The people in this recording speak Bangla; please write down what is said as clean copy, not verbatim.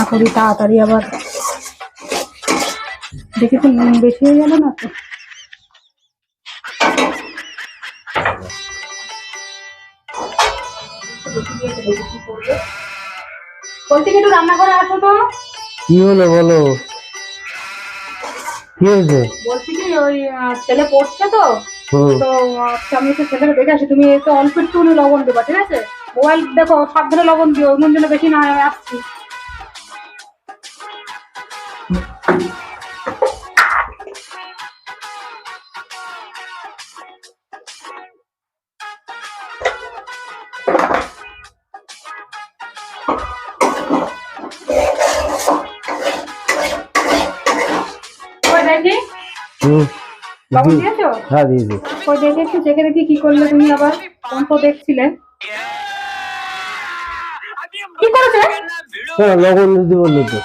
করি তাড়াতাড়ি, আবার দেখি তো নুন বেশি হয়ে গেল না তো। বলছি কি একটু রান্নাঘরে আসো তো। কি হলো বলো, কি হয়েছে? বলছি কি ওই ছেলে পড়ছে তো, তো আমি একটু ছেলেকে দেখে আসি। তুমি একটু অল্প একটু লবণ দেবা, ঠিক আছে? মোবাইল দেখো, সাবধানে লবণ দিও, এমন যেন বেশি না হয়। আসছি। ওই দেখি লবণ দিয়েছো? হ্যাঁ দিয়েছি। ওই দেখে একটু দেখে দেখি কি করলে তুমি আবার। কোন তো দেখছিলে কি করেছে? লবণ দিতে বললো তো।